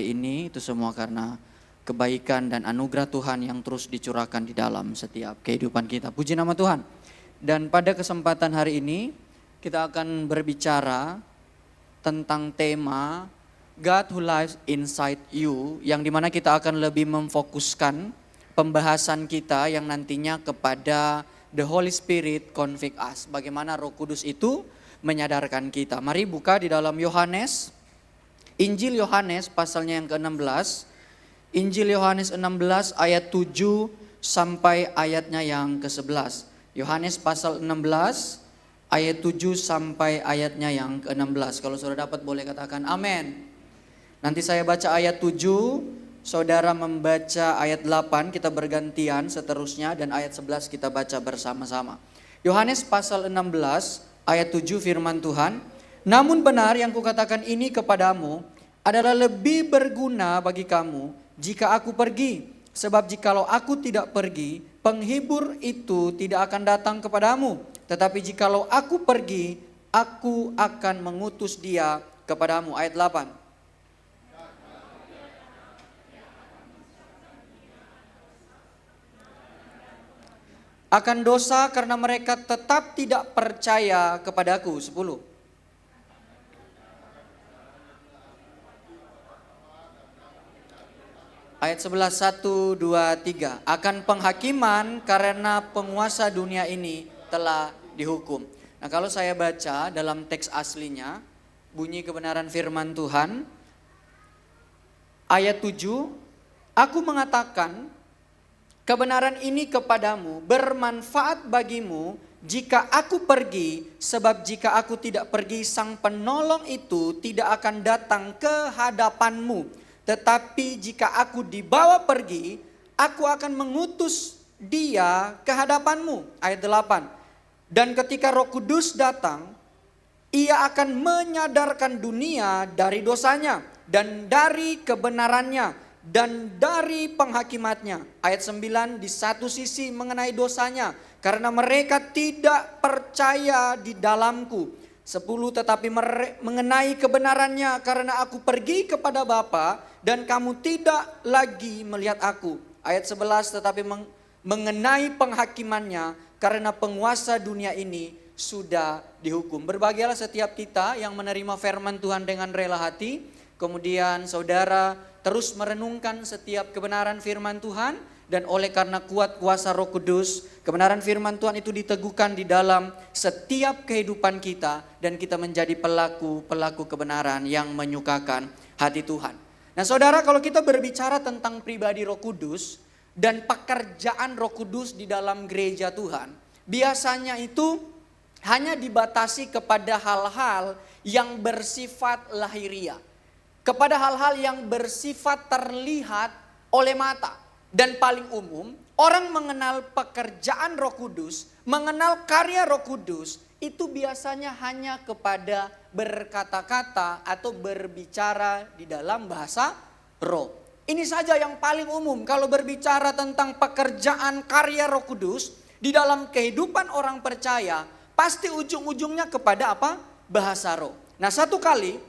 ini itu semua karena kebaikan dan anugerah Tuhan yang terus dicurahkan di dalam setiap kehidupan kita. Puji nama Tuhan. Dan pada kesempatan hari ini kita akan berbicara tentang tema God who lives inside you, yang dimana kita akan lebih memfokuskan pembahasan kita yang nantinya kepada the Holy Spirit convict us. Bagaimana Roh Kudus itu menyadarkan kita. Mari buka di dalam Yohanes, Injil Yohanes pasalnya yang ke-16. Injil Yohanes 16 ayat 7 sampai ayatnya yang ke-11. Yohanes pasal 16 ayat 7 sampai ayatnya yang ke-16. Kalau saudara dapat boleh katakan amin. Nanti saya baca ayat 7, saudara membaca ayat 8, kita bergantian seterusnya, dan ayat 11 kita baca bersama-sama. Yohanes pasal 16 ayat 7 firman Tuhan, namun benar yang kukatakan ini kepadamu adalah lebih berguna bagi kamu jika aku pergi. Sebab jikalau aku tidak pergi, penghibur itu tidak akan datang kepadamu. Tetapi jikalau aku pergi, aku akan mengutus dia kepadamu. Ayat 8. Akan dosa karena mereka tetap tidak percaya kepadaku. 10. Ayat 11, 1, 2, 3. Akan penghakiman karena penguasa dunia ini telah dihukum. Nah, kalau saya baca dalam teks aslinya, bunyi kebenaran firman Tuhan, ayat 7, aku mengatakan kebenaran ini kepadamu bermanfaat bagimu jika aku pergi, sebab jika aku tidak pergi, sang penolong itu tidak akan datang ke hadapanmu. Tetapi jika aku dibawa pergi, aku akan mengutus dia ke hadapanmu. Ayat 8. Dan ketika Roh Kudus datang, ia akan menyadarkan dunia dari dosanya dan dari kebenarannya dan dari penghakimatnya. Ayat 9, di satu sisi mengenai dosanya, karena mereka tidak percaya di dalamku. 10, tetapi mengenai kebenarannya, karena aku pergi kepada Bapa dan kamu tidak lagi melihat aku. Ayat 11, tetapi mengenai penghakimannya, karena penguasa dunia ini sudah dihukum. Berbahagialah setiap kita yang menerima firman Tuhan dengan rela hati. Kemudian saudara terus merenungkan setiap kebenaran firman Tuhan. Dan oleh karena kuat kuasa Roh Kudus, kebenaran firman Tuhan itu diteguhkan di dalam setiap kehidupan kita. Dan kita menjadi pelaku kebenaran yang menyukakan hati Tuhan. Nah saudara, kalau kita berbicara tentang pribadi Roh Kudus dan pekerjaan Roh Kudus di dalam gereja Tuhan, biasanya itu hanya dibatasi kepada hal-hal yang bersifat lahiriah. Kepada hal-hal yang bersifat terlihat oleh mata. Dan paling umum, orang mengenal pekerjaan Roh Kudus, mengenal karya Roh Kudus, itu biasanya hanya kepada berkata-kata atau berbicara di dalam bahasa roh. Ini saja yang paling umum kalau berbicara tentang pekerjaan karya Roh Kudus di dalam kehidupan orang percaya, pasti ujung-ujungnya kepada apa? Bahasa roh. Nah, satu kali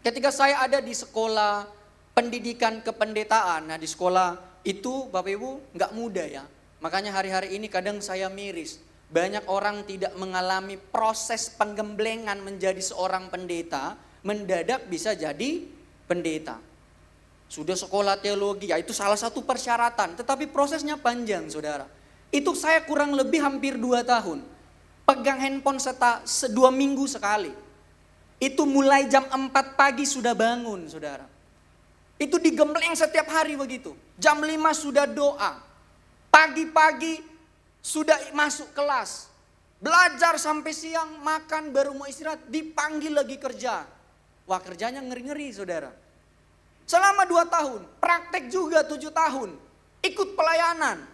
ketika saya ada di sekolah pendidikan kependetaan, nah di sekolah itu Bapak Ibu gak mudah ya. Makanya hari-hari ini kadang saya miris. Banyak orang tidak mengalami proses penggemblengan menjadi seorang pendeta, mendadak bisa jadi pendeta. Sudah sekolah teologi, ya itu salah satu persyaratan. Tetapi prosesnya panjang saudara. Itu saya kurang lebih hampir 2 tahun. Pegang handphone 2 minggu sekali. Itu mulai jam 4 pagi sudah bangun saudara. Itu digembleng setiap hari begitu. Jam 5 sudah doa. Pagi-pagi sudah masuk kelas. Belajar sampai siang, makan baru mau istirahat, dipanggil lagi kerja. Wah kerjanya ngeri-ngeri saudara. Selama 2 tahun, praktek juga 7 tahun. Ikut pelayanan.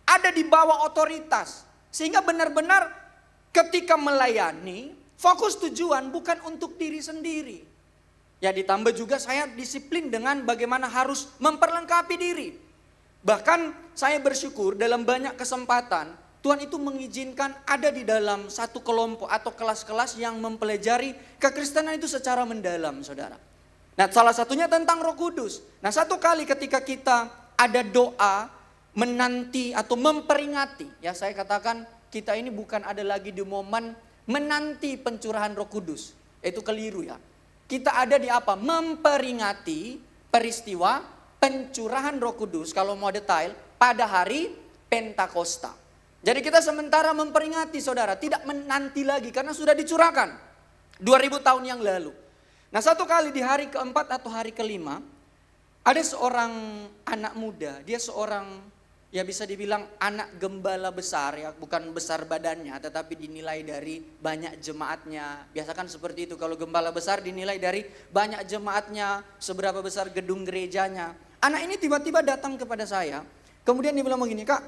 Ada di bawah otoritas. Sehingga benar-benar ketika melayani, fokus tujuan bukan untuk diri sendiri. Ya ditambah juga saya disiplin dengan bagaimana harus memperlengkapi diri. Bahkan saya bersyukur dalam banyak kesempatan Tuhan itu mengizinkan ada di dalam satu kelompok atau kelas-kelas yang mempelajari kekristenan itu secara mendalam saudara. Nah, salah satunya tentang Roh Kudus. Nah, satu kali ketika kita ada doa menanti atau memperingati, ya saya katakan kita ini bukan ada lagi di momen menanti pencurahan Roh Kudus. Itu keliru ya. Kita ada di apa? Memperingati peristiwa pencurahan Roh Kudus, kalau mau detail, pada hari Pentakosta. Jadi kita sementara memperingati saudara, tidak menanti lagi karena sudah dicurahkan 2000 tahun yang lalu. Nah, satu kali di hari keempat atau hari kelima, ada seorang anak muda, dia seorang, ya bisa dibilang anak gembala besar ya, bukan besar badannya tetapi dinilai dari banyak jemaatnya. Biasa kan seperti itu, kalau gembala besar dinilai dari banyak jemaatnya, seberapa besar gedung gerejanya. Anak ini tiba-tiba datang kepada saya, kemudian dia bilang begini, "Kak,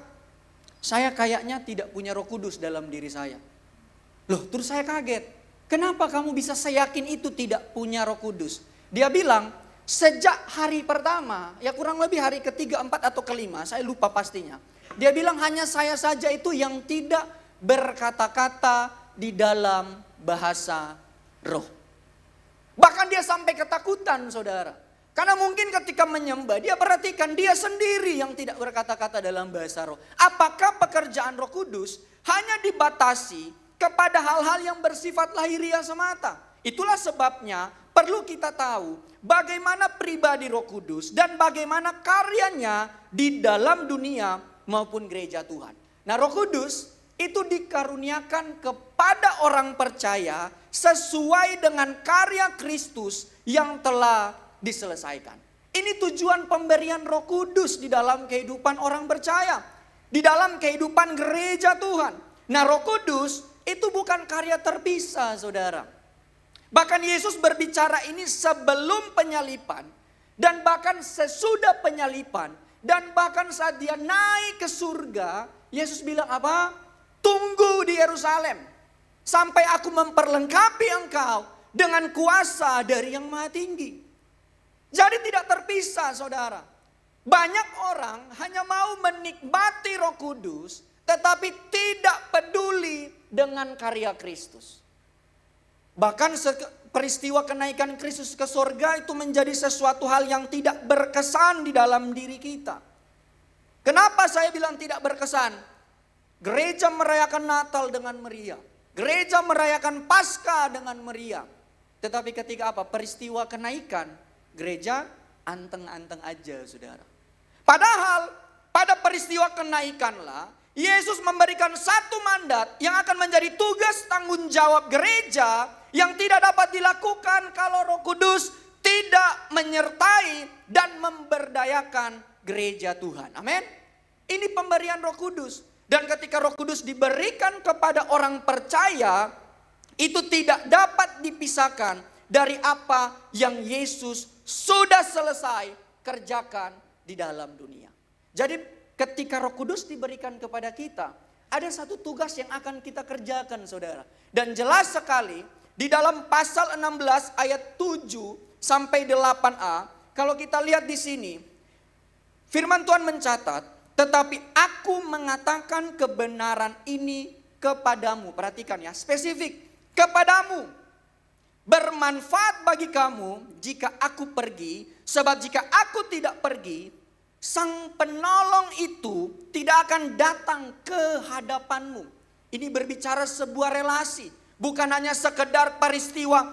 saya kayaknya tidak punya Roh Kudus dalam diri saya." Loh, terus saya kaget. Kenapa kamu bisa seyakin itu tidak punya Roh Kudus? Dia bilang, sejak hari pertama, ya kurang lebih hari ketiga, empat atau kelima, saya lupa pastinya. Dia bilang hanya saya saja itu yang tidak berkata-kata di dalam bahasa roh. Bahkan dia sampai ketakutan saudara. Karena mungkin ketika menyembah, dia perhatikan dia sendiri yang tidak berkata-kata dalam bahasa roh. Apakah pekerjaan Roh Kudus hanya dibatasi kepada hal-hal yang bersifat lahiriah semata? Itulah sebabnya perlu kita tahu bagaimana pribadi Roh Kudus dan bagaimana karyanya di dalam dunia maupun gereja Tuhan. Nah, Roh Kudus itu dikaruniakan kepada orang percaya sesuai dengan karya Kristus yang telah diselesaikan. Ini tujuan pemberian Roh Kudus di dalam kehidupan orang percaya, di dalam kehidupan gereja Tuhan. Nah, Roh Kudus itu bukan karya terpisah saudara. Bahkan Yesus berbicara ini sebelum penyalipan, dan bahkan sesudah penyalipan, dan bahkan saat dia naik ke surga, Yesus bilang apa? Tunggu di Yerusalem sampai aku memperlengkapi engkau dengan kuasa dari yang maha tinggi. Jadi tidak terpisah saudara. Banyak orang hanya mau menikmati Roh Kudus tetapi tidak peduli dengan karya Kristus. Bahkan peristiwa kenaikan Kristus ke sorga itu menjadi sesuatu hal yang tidak berkesan di dalam diri kita. Kenapa saya bilang tidak berkesan? Gereja merayakan Natal dengan meriah. Gereja merayakan Paskah dengan meriah. Tetapi ketika apa? Peristiwa kenaikan, gereja anteng-anteng aja saudara. Padahal pada peristiwa kenaikanlah Yesus memberikan satu mandat yang akan menjadi tugas tanggung jawab gereja yang tidak dapat dilakukan kalau Roh Kudus tidak menyertai dan memberdayakan gereja Tuhan. Amin. Ini pemberian Roh Kudus. Dan ketika Roh Kudus diberikan kepada orang percaya, itu tidak dapat dipisahkan dari apa yang Yesus sudah selesai kerjakan di dalam dunia. Jadi ketika Roh Kudus diberikan kepada kita, ada satu tugas yang akan kita kerjakan saudara. Dan jelas sekali di dalam pasal 16 ayat 7 sampai 8a, kalau kita lihat di sini, firman Tuhan mencatat, tetapi aku mengatakan kebenaran ini kepadamu. Perhatikan ya, spesifik. Kepadamu. Bermanfaat bagi kamu jika aku pergi. Sebab jika aku tidak pergi, Sang Penolong itu tidak akan datang ke hadapanmu. Ini berbicara sebuah relasi. Bukan hanya sekedar peristiwa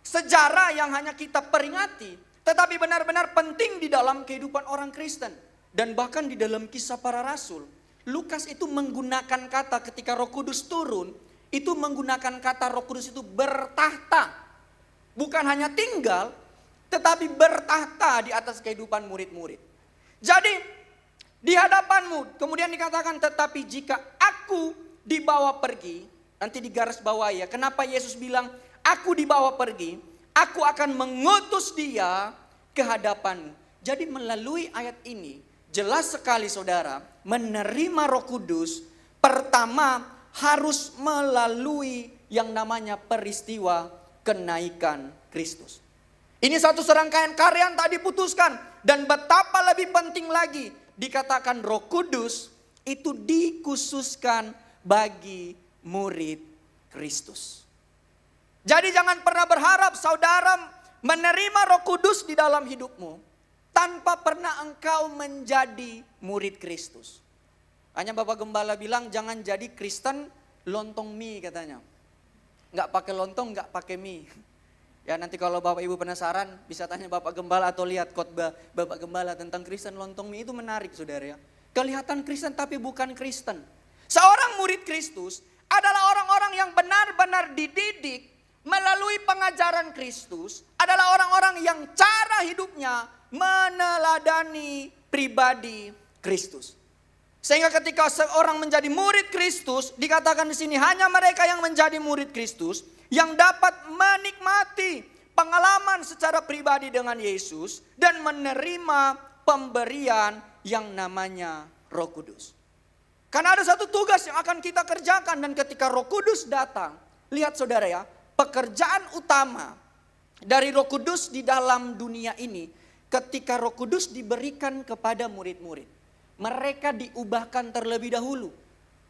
sejarah yang hanya kita peringati. Tetapi benar-benar penting di dalam kehidupan orang Kristen. Dan bahkan di dalam Kisah Para Rasul, Lukas itu menggunakan kata ketika Roh Kudus turun, itu menggunakan kata Roh Kudus itu bertahta. Bukan hanya tinggal, tetapi bertahta di atas kehidupan murid-murid. Jadi di hadapanmu, kemudian dikatakan tetapi jika aku dibawa pergi, nanti di garis bawah ya, kenapa Yesus bilang aku dibawa pergi, aku akan mengutus dia ke hadapanmu. Jadi melalui ayat ini, jelas sekali saudara, menerima Roh Kudus pertama harus melalui yang namanya peristiwa kenaikan Kristus. Ini satu serangkaian karya yang tak diputuskan. Dan betapa lebih penting lagi, dikatakan Roh Kudus itu dikhususkan bagi murid Kristus. Jadi jangan pernah berharap saudara menerima Roh Kudus di dalam hidupmu tanpa pernah engkau menjadi murid Kristus. Hanya Bapak Gembala bilang jangan jadi Kristen lontong mie katanya. Nggak pakai lontong, nggak pakai mie. Ya nanti kalau Bapak Ibu penasaran bisa tanya Bapak Gembala atau lihat khotbah Bapak Gembala tentang Kristen lontong mie, itu menarik saudara ya. Kelihatan Kristen tapi bukan Kristen. Seorang murid Kristus adalah orang-orang yang benar-benar dididik melalui pengajaran Kristus, adalah orang-orang yang cara hidupnya meneladani pribadi Kristus. Sehingga ketika seorang menjadi murid Kristus, dikatakan di sini hanya mereka yang menjadi murid Kristus yang dapat menikmati pengalaman secara pribadi dengan Yesus dan menerima pemberian yang namanya Roh Kudus. Karena ada satu tugas yang akan kita kerjakan, dan ketika Roh Kudus datang, lihat saudara ya, pekerjaan utama dari Roh Kudus di dalam dunia ini, ketika Roh Kudus diberikan kepada murid-murid, mereka diubahkan terlebih dahulu.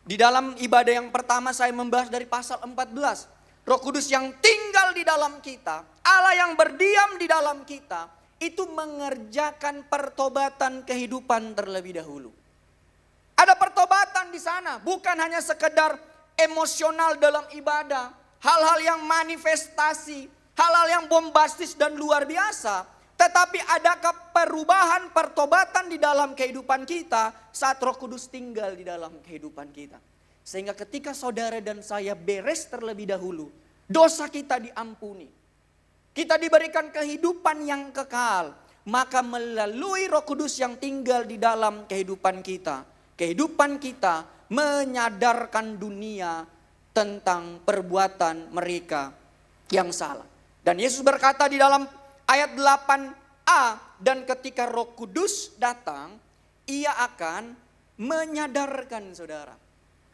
Di dalam ibadah yang pertama saya membahas dari pasal 14. Roh Kudus yang tinggal di dalam kita, Allah yang berdiam di dalam kita, itu mengerjakan pertobatan kehidupan terlebih dahulu. Ada pertobatan di sana, bukan hanya sekedar emosional dalam ibadah, hal-hal yang manifestasi, hal-hal yang bombastis dan luar biasa. Tetapi adakah perubahan pertobatan di dalam kehidupan kita saat Roh Kudus tinggal di dalam kehidupan kita. Sehingga ketika saudara dan saya beres terlebih dahulu, dosa kita diampuni. Kita diberikan kehidupan yang kekal. Maka melalui Roh Kudus yang tinggal di dalam kehidupan kita menyadarkan dunia tentang perbuatan mereka yang salah. Dan Yesus berkata di dalam ayat 8a, dan ketika Roh Kudus datang, ia akan menyadarkan saudara.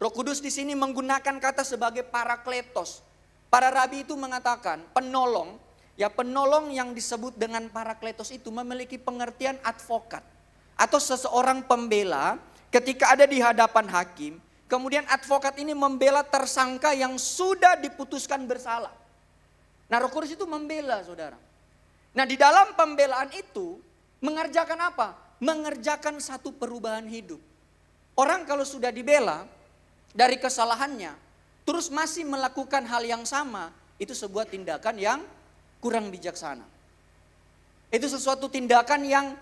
Roh Kudus di sini menggunakan kata sebagai parakletos. Para rabi itu mengatakan penolong, ya penolong yang disebut dengan parakletos itu memiliki pengertian advokat atau seseorang pembela ketika ada di hadapan hakim. Kemudian advokat ini membela tersangka yang sudah diputuskan bersalah. Nah, Roh Kudus itu membela saudara. Nah, di dalam pembelaan itu mengerjakan apa? Mengerjakan satu perubahan hidup. Orang kalau sudah dibela dari kesalahannya, terus masih melakukan hal yang sama, itu sebuah tindakan yang kurang bijaksana. Itu sesuatu tindakan yang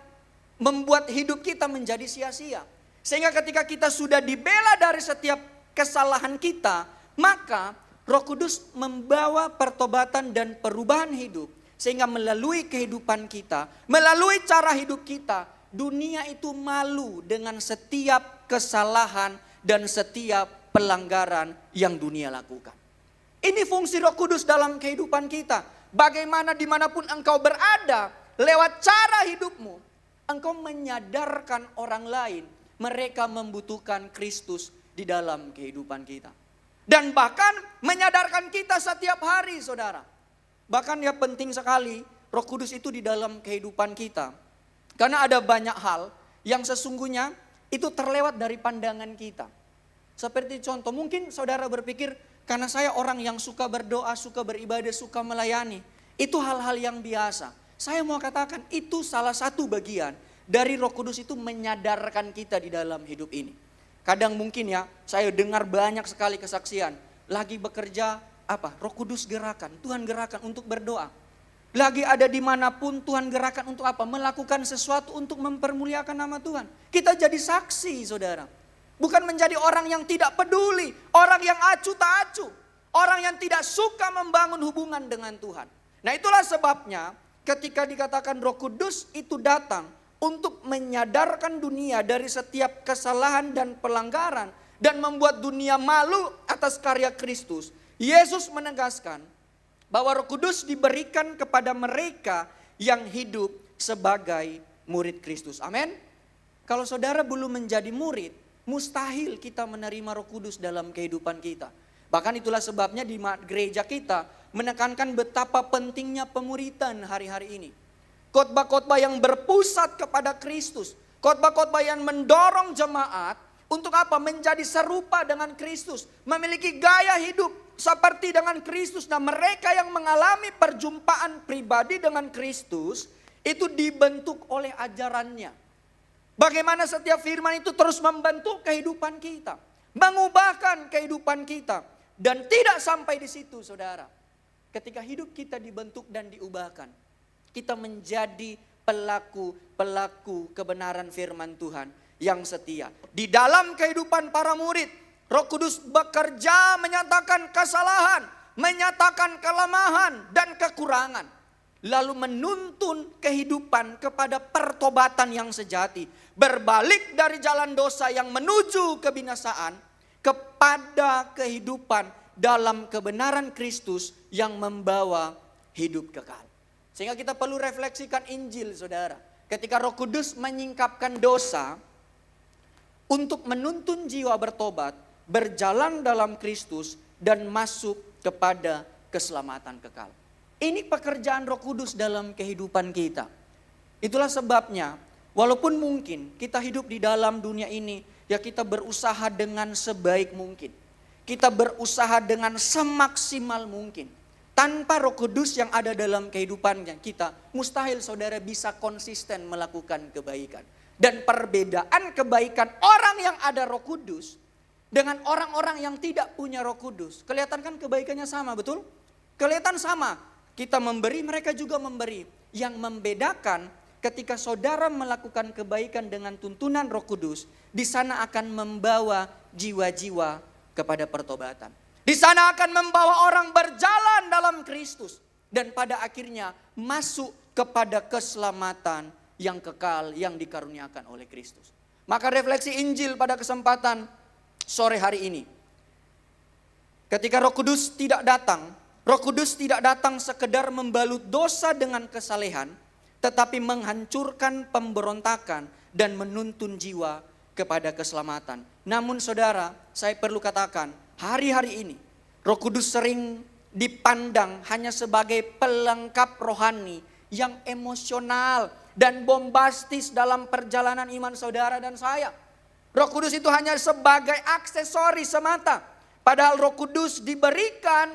membuat hidup kita menjadi sia-sia. Sehingga ketika kita sudah dibela dari setiap kesalahan kita, maka Roh Kudus membawa pertobatan dan perubahan hidup. Sehingga melalui kehidupan kita, melalui cara hidup kita, dunia itu malu dengan setiap kesalahan dan setiap pelanggaran yang dunia lakukan. Ini fungsi Roh Kudus dalam kehidupan kita. Bagaimana dimanapun engkau berada, lewat cara hidupmu, engkau menyadarkan orang lain, mereka membutuhkan Kristus di dalam kehidupan kita. Dan bahkan menyadarkan kita setiap hari saudara. Bahkan ya penting sekali Roh Kudus itu di dalam kehidupan kita. Karena ada banyak hal yang sesungguhnya itu terlewat dari pandangan kita. Seperti contoh, mungkin saudara berpikir karena saya orang yang suka berdoa, suka beribadah, suka melayani. Itu hal-hal yang biasa. Saya mau katakan itu salah satu bagian dari Roh Kudus itu menyadarkan kita di dalam hidup ini. Kadang mungkin ya saya dengar banyak sekali kesaksian. Lagi bekerja Roh Kudus gerakan, Tuhan gerakan untuk berdoa. Lagi ada dimanapun Tuhan gerakan untuk apa? Melakukan sesuatu untuk mempermuliakan nama Tuhan. Kita jadi saksi saudara. Bukan menjadi orang yang tidak peduli, orang yang acuh tak acuh, orang yang tidak suka membangun hubungan dengan Tuhan. Nah itulah sebabnya ketika dikatakan Roh Kudus itu datang untuk menyadarkan dunia dari setiap kesalahan dan pelanggaran dan membuat dunia malu atas karya Kristus. Yesus menegaskan bahwa Roh Kudus diberikan kepada mereka yang hidup sebagai murid Kristus. Amin. Kalau saudara belum menjadi murid, mustahil kita menerima Roh Kudus dalam kehidupan kita. Bahkan itulah sebabnya di gereja kita menekankan betapa pentingnya pemuridan hari-hari ini. Khotbah-khotbah yang berpusat kepada Kristus, khotbah-khotbah yang mendorong jemaat Untuk apa? Menjadi serupa dengan Kristus. Memiliki gaya hidup seperti dengan Kristus. Nah, mereka yang mengalami perjumpaan pribadi dengan Kristus itu dibentuk oleh ajarannya. Bagaimana setiap firman itu terus membentuk kehidupan kita. Mengubahkan kehidupan kita. Dan tidak sampai di situ, saudara. Ketika hidup kita dibentuk dan diubahkan, kita menjadi pelaku kebenaran firman Tuhan yang setia. Di dalam kehidupan para murid, Roh Kudus bekerja menyatakan kesalahan, menyatakan kelemahan dan kekurangan. Lalu menuntun kehidupan kepada pertobatan yang sejati. Berbalik dari jalan dosa yang menuju kebinasaan kepada kehidupan dalam kebenaran Kristus yang membawa hidup kekal. Sehingga kita perlu refleksikan Injil, saudara. Ketika Roh Kudus menyingkapkan dosa untuk menuntun jiwa bertobat, berjalan dalam Kristus dan masuk kepada keselamatan kekal. Ini pekerjaan Roh Kudus dalam kehidupan kita. Itulah sebabnya, walaupun mungkin kita hidup di dalam dunia ini, ya kita berusaha dengan sebaik mungkin. Kita berusaha dengan semaksimal mungkin. Tanpa Roh Kudus yang ada dalam kehidupan kita, mustahil saudara bisa konsisten melakukan kebaikan. Dan perbedaan kebaikan orang yang ada Roh Kudus dengan orang-orang yang tidak punya Roh Kudus. Kelihatan kan kebaikannya sama, betul? Kelihatan sama. Kita memberi, mereka juga memberi. Yang membedakan ketika saudara melakukan kebaikan dengan tuntunan Roh Kudus, di sana akan membawa jiwa-jiwa kepada pertobatan. Di sana akan membawa orang berjalan dalam Kristus. Dan pada akhirnya masuk kepada keselamatan yang kekal yang dikaruniakan oleh Kristus. Maka refleksi Injil pada kesempatan sore hari ini. Ketika Roh Kudus tidak datang, Roh Kudus tidak datang sekedar membalut dosa dengan kesalehan, tetapi menghancurkan pemberontakan dan menuntun jiwa kepada keselamatan. Namun saudara, saya perlu katakan, hari-hari ini Roh Kudus sering dipandang hanya sebagai pelengkap rohani yang emosional dan bombastis dalam perjalanan iman saudara dan saya. Roh Kudus itu hanya sebagai aksesori semata. Padahal Roh Kudus diberikan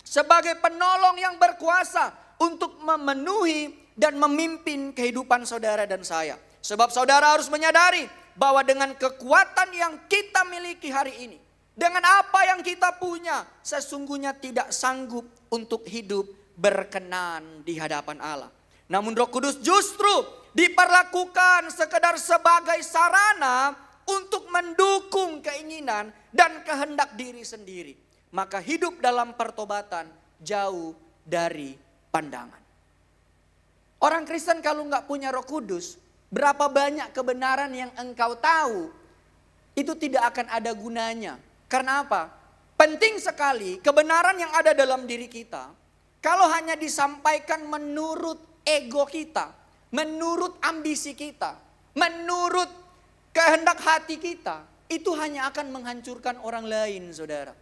sebagai penolong yang berkuasa untuk memenuhi dan memimpin kehidupan saudara dan saya. Sebab saudara harus menyadari bahwa dengan kekuatan yang kita miliki hari ini, dengan apa yang kita punya, sesungguhnya tidak sanggup untuk hidup berkenan di hadapan Allah. Namun Roh Kudus justru diperlakukan sekedar sebagai sarana untuk mendukung keinginan dan kehendak diri sendiri. Maka hidup dalam pertobatan jauh dari pandangan. Orang Kristen kalau nggak punya Roh Kudus, berapa banyak kebenaran yang engkau tahu, itu tidak akan ada gunanya. Karena apa? Penting sekali kebenaran yang ada dalam diri kita, kalau hanya disampaikan menurut ego kita, menurut ambisi kita, menurut kehendak hati kita, itu hanya akan menghancurkan orang lain, saudara.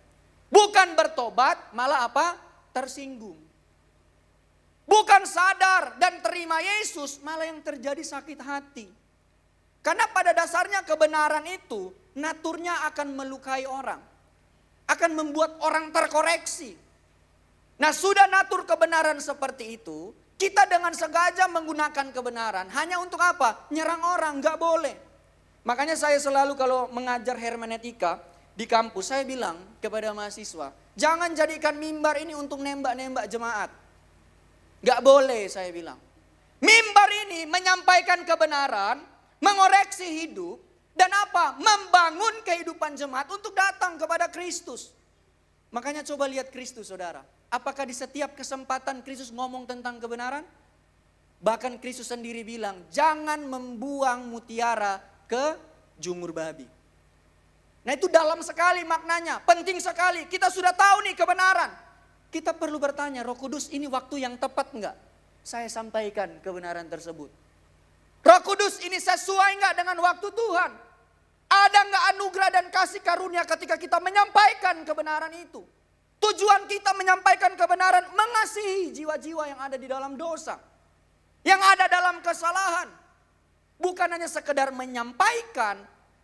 Bukan bertobat, malah apa? Tersinggung. Bukan sadar dan terima Yesus, malah yang terjadi sakit hati. Karena pada dasarnya kebenaran itu, naturnya akan melukai orang. Akan membuat orang terkoreksi. Nah, sudah natur kebenaran seperti itu, kita dengan sengaja menggunakan kebenaran hanya untuk apa? Nyerang orang, gak boleh. Makanya saya selalu kalau mengajar hermeneutika di kampus, saya bilang kepada mahasiswa, jangan jadikan mimbar ini untuk nembak-nembak jemaat. Gak boleh, saya bilang. Mimbar ini menyampaikan kebenaran, mengoreksi hidup, dan apa? Membangun kehidupan jemaat untuk datang kepada Kristus. Makanya coba lihat Kristus, saudara. Apakah di setiap kesempatan Kristus ngomong tentang kebenaran? Bahkan Kristus sendiri bilang, jangan membuang mutiara ke jumur babi. Nah itu dalam sekali maknanya, penting sekali. Kita sudah tahu nih kebenaran. Kita perlu bertanya, Roh Kudus ini waktu yang tepat enggak? Saya sampaikan kebenaran tersebut. Roh Kudus ini sesuai enggak dengan waktu Tuhan? Ada enggak anugerah dan kasih karunia ketika kita menyampaikan kebenaran itu? Tujuan kita menyampaikan kebenaran mengasihi jiwa-jiwa yang ada di dalam dosa. Yang ada dalam kesalahan. Bukan hanya sekedar menyampaikan,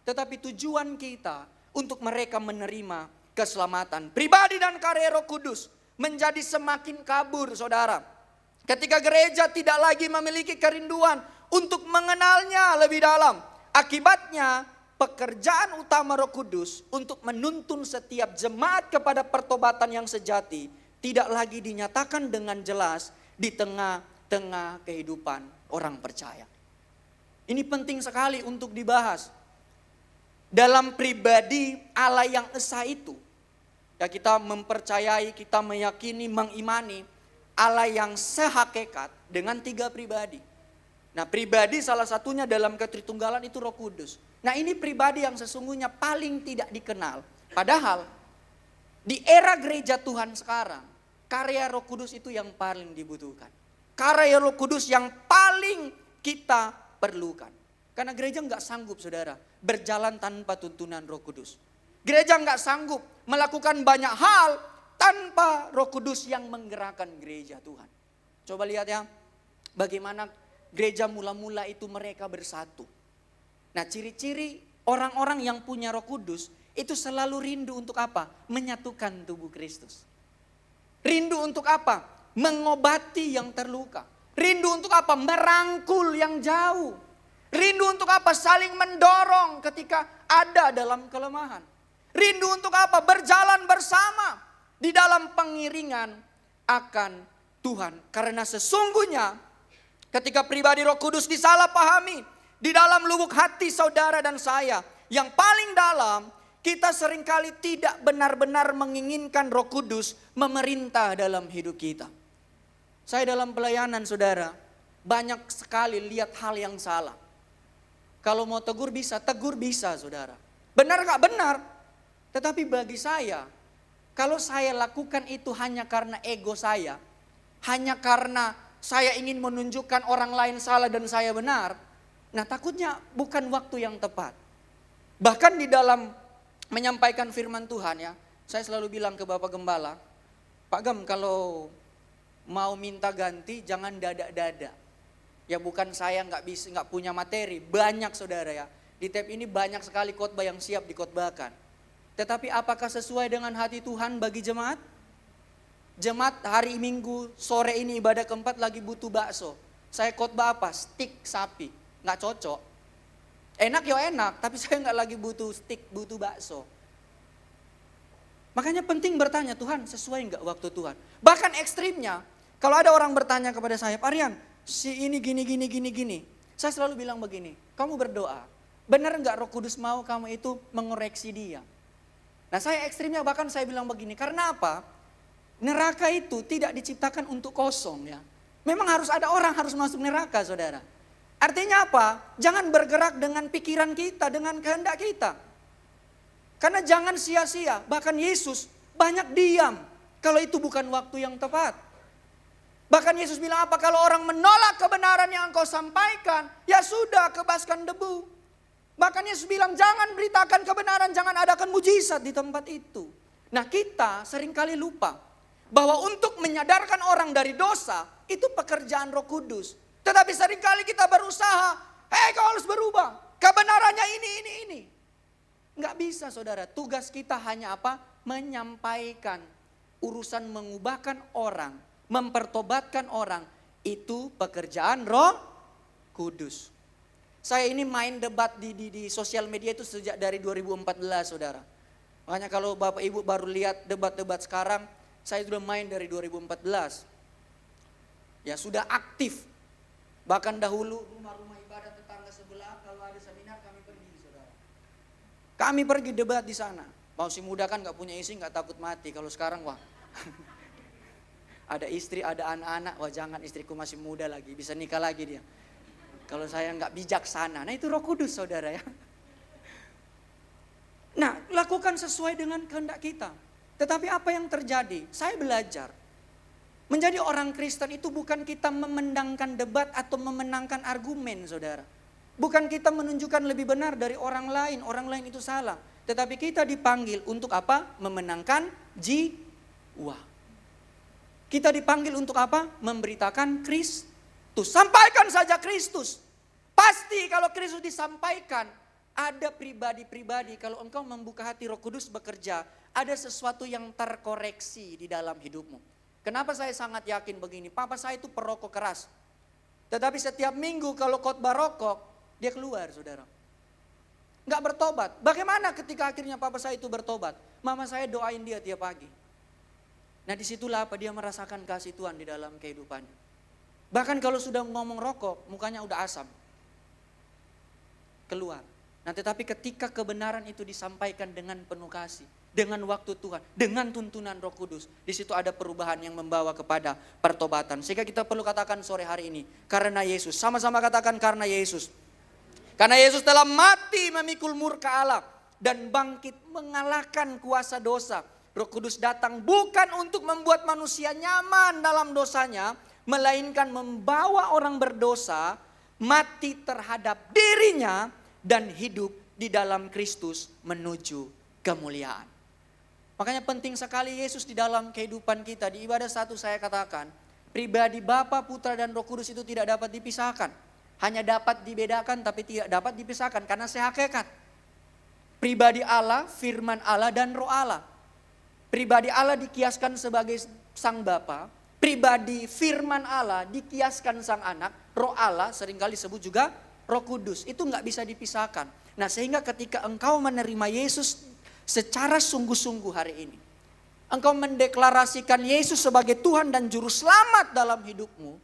tetapi tujuan kita untuk mereka menerima keselamatan. Pribadi dan karya Roh Kudus menjadi semakin kabur, saudara. Ketika gereja tidak lagi memiliki kerinduan untuk mengenalnya lebih dalam. Akibatnya pekerjaan utama Roh Kudus untuk menuntun setiap jemaat kepada pertobatan yang sejati tidak lagi dinyatakan dengan jelas di tengah-tengah kehidupan orang percaya. Ini penting sekali untuk dibahas. Dalam pribadi Allah yang esa itu, ya kita mempercayai, kita meyakini, mengimani Allah yang sehakikat dengan 3 pribadi. Nah, pribadi salah satunya dalam ketritunggalan itu Roh Kudus. Nah, ini pribadi yang sesungguhnya paling tidak dikenal. Padahal di era gereja Tuhan sekarang, karya Roh Kudus itu yang paling dibutuhkan. Karya Roh Kudus yang paling kita perlukan. Karena gereja nggak sanggup, saudara, berjalan tanpa tuntunan Roh Kudus. Gereja nggak sanggup melakukan banyak hal tanpa Roh Kudus yang menggerakkan gereja Tuhan. Coba lihat ya, bagaimana gereja mula-mula itu mereka bersatu. Nah, ciri-ciri orang-orang yang punya Roh Kudus itu selalu rindu untuk apa? Menyatukan tubuh Kristus. Rindu untuk apa? Mengobati yang terluka. Rindu untuk apa? Merangkul yang jauh. Rindu untuk apa? Saling mendorong ketika ada dalam kelemahan. Rindu untuk apa? Berjalan bersama di dalam pengiringan akan Tuhan. Karena sesungguhnya ketika pribadi Roh Kudus disalahpahami di dalam lubuk hati saudara dan saya, yang paling dalam, kita seringkali tidak benar-benar menginginkan Roh Kudus memerintah dalam hidup kita. Saya dalam pelayanan, saudara, banyak sekali lihat hal yang salah. Kalau mau tegur bisa, saudara. Benar gak? Benar. Tetapi bagi saya, kalau saya lakukan itu hanya karena ego saya, hanya karena saya ingin menunjukkan orang lain salah dan saya benar, nah takutnya bukan waktu yang tepat. Bahkan di dalam menyampaikan firman Tuhan, ya, saya selalu bilang ke Bapak Gembala, Pak Gem, kalau mau minta ganti jangan dadak-dadak. Ya bukan saya nggak punya materi, banyak saudara ya. Di tab ini banyak sekali khotbah yang siap dikhotbahkan. Tetapi apakah sesuai dengan hati Tuhan bagi jemaat? Jemaat hari Minggu sore ini ibadah keempat lagi butuh bakso. Saya khotbah apa? Stik sapi. Nggak cocok. Enak ya enak, tapi saya nggak lagi butuh stik, butuh bakso. Makanya penting bertanya, Tuhan sesuai nggak waktu Tuhan? Bahkan ekstrimnya, kalau ada orang bertanya kepada saya, Pak Rian, si ini gini. Saya selalu bilang begini, kamu berdoa. Benar nggak Roh Kudus mau kamu itu mengoreksi dia? Nah saya ekstrimnya bahkan saya bilang begini, karena apa? Neraka itu tidak diciptakan untuk kosong ya. Memang harus ada orang harus masuk neraka, saudara. Artinya apa? Jangan bergerak dengan pikiran kita, dengan kehendak kita. Karena jangan sia-sia, bahkan Yesus banyak diam kalau itu bukan waktu yang tepat. Bahkan Yesus bilang apa? Kalau orang menolak kebenaran yang engkau sampaikan, ya sudah, kebaskan debu. Bahkan Yesus bilang jangan beritakan kebenaran, jangan adakan mujizat di tempat itu. Nah kita seringkali lupa bahwa untuk menyadarkan orang dari dosa itu pekerjaan Roh Kudus. Tetapi seringkali kita berusaha, kau harus berubah, kebenarannya ini. Nggak bisa, saudara. Tugas kita hanya apa? Menyampaikan. Urusan mengubahkan orang, mempertobatkan orang, itu pekerjaan Roh Kudus. Saya ini main debat di sosial media itu sejak dari 2014, saudara. Makanya kalau Bapak Ibu baru lihat debat-debat sekarang, saya sudah main dari 2014. Ya sudah aktif. Bahkan dahulu rumah-rumah ibadah tetangga sebelah kalau ada seminar kami pergi, saudara. Kami pergi debat di sana. Masih muda kan gak punya istri, gak takut mati. Kalau sekarang wah ada istri, ada anak-anak, wah jangan, istriku masih muda lagi, bisa nikah lagi dia. Kalau saya gak bijaksana, nah itu Roh Kudus, saudara ya. Nah lakukan sesuai dengan kehendak kita. Tetapi apa yang terjadi? Saya belajar. Menjadi orang Kristen itu bukan kita memendangkan debat atau memenangkan argumen, saudara. Bukan kita menunjukkan lebih benar dari orang lain itu salah. Tetapi kita dipanggil untuk apa? Memenangkan jiwa. Kita dipanggil untuk apa? Memberitakan Kristus. Sampaikan saja Kristus. Pasti kalau Kristus disampaikan, Ada pribadi-pribadi, kalau engkau membuka hati, Roh Kudus bekerja, ada sesuatu yang terkoreksi di dalam hidupmu. Kenapa saya sangat yakin begini? Papa saya itu perokok keras. Tetapi setiap minggu kalau khotbah rokok, dia keluar, saudara. Nggak bertobat. Bagaimana ketika akhirnya papa saya itu bertobat? Mama saya doain dia tiap pagi. Nah disitulah apa dia merasakan kasih Tuhan di dalam kehidupannya. Bahkan kalau sudah ngomong rokok, mukanya udah asam. Keluar. Nah tetapi ketika kebenaran itu disampaikan dengan penuh kasih, dengan waktu Tuhan, dengan tuntunan Roh Kudus, di situ ada perubahan yang membawa kepada pertobatan. Sehingga kita perlu katakan sore hari ini, karena Yesus. Sama-sama katakan karena Yesus. Karena Yesus telah mati memikul murka Allah dan bangkit mengalahkan kuasa dosa. Roh Kudus datang bukan untuk membuat manusia nyaman dalam dosanya, melainkan membawa orang berdosa mati terhadap dirinya dan hidup di dalam Kristus menuju kemuliaan. Makanya penting sekali Yesus di dalam kehidupan kita. Di ibadah 1 saya katakan, pribadi Bapa, Putra dan Roh Kudus itu tidak dapat dipisahkan. Hanya dapat dibedakan tapi tidak dapat dipisahkan karena sehakikat. Pribadi Allah, firman Allah dan roh Allah. Pribadi Allah dikiaskan sebagai sang Bapa, pribadi firman Allah dikiaskan sang anak, roh Allah seringkali disebut juga Roh Kudus. Itu nggak bisa dipisahkan. Nah sehingga ketika engkau menerima Yesus secara sungguh-sungguh hari ini, engkau mendeklarasikan Yesus sebagai Tuhan dan Juru Selamat dalam hidupmu,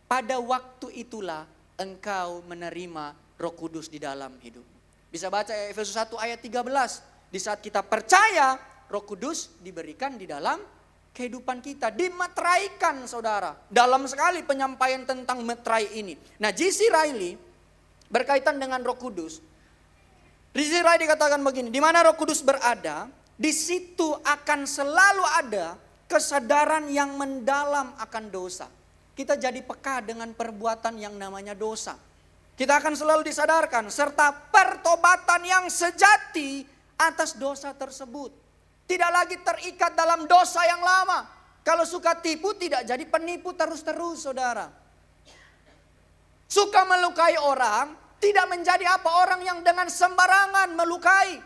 pada waktu itulah engkau menerima Roh Kudus di dalam hidupmu. Bisa baca Efesus 1 ayat 13. Di saat kita percaya, Roh Kudus diberikan di dalam kehidupan kita. Dimeteraikan saudara. Dalam sekali penyampaian tentang meterai ini. Nah J.C. Riley berkaitan dengan Roh Kudus. J.C. Riley dikatakan begini. Di mana Roh Kudus berada, di situ akan selalu ada kesadaran yang mendalam akan dosa. Kita jadi peka dengan perbuatan yang namanya dosa. Kita akan selalu disadarkan serta pertobatan yang sejati atas dosa tersebut. Tidak lagi terikat dalam dosa yang lama. Kalau suka tipu tidak jadi penipu terus-terus saudara. Suka melukai orang tidak menjadi apa orang yang dengan sembarangan melukai.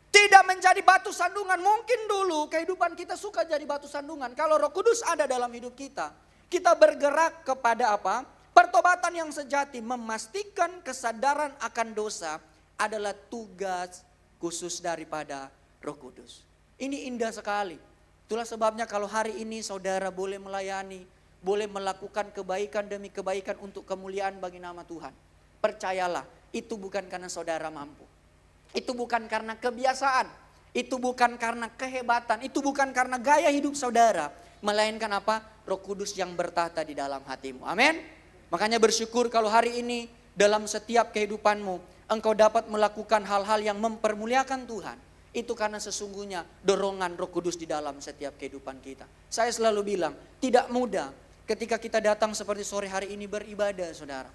Tidak menjadi batu sandungan. Mungkin dulu kehidupan kita suka jadi batu sandungan. Kalau Roh Kudus ada dalam hidup kita, kita bergerak kepada apa? Pertobatan yang sejati, memastikan kesadaran akan dosa adalah tugas khusus daripada Roh Kudus. Ini indah sekali. Itulah sebabnya kalau hari ini saudara boleh melayani, boleh melakukan kebaikan demi kebaikan untuk kemuliaan bagi nama Tuhan. Percayalah, itu bukan karena saudara mampu. Itu bukan karena kebiasaan. Itu bukan karena kehebatan. Itu bukan karena gaya hidup saudara. Melainkan apa? Roh Kudus yang bertahta di dalam hatimu. Amin. Makanya bersyukur kalau hari ini dalam setiap kehidupanmu engkau dapat melakukan hal-hal yang mempermuliakan Tuhan. Itu karena sesungguhnya dorongan Roh Kudus di dalam setiap kehidupan kita. Saya selalu bilang, tidak mudah ketika kita datang seperti sore hari ini beribadah saudara.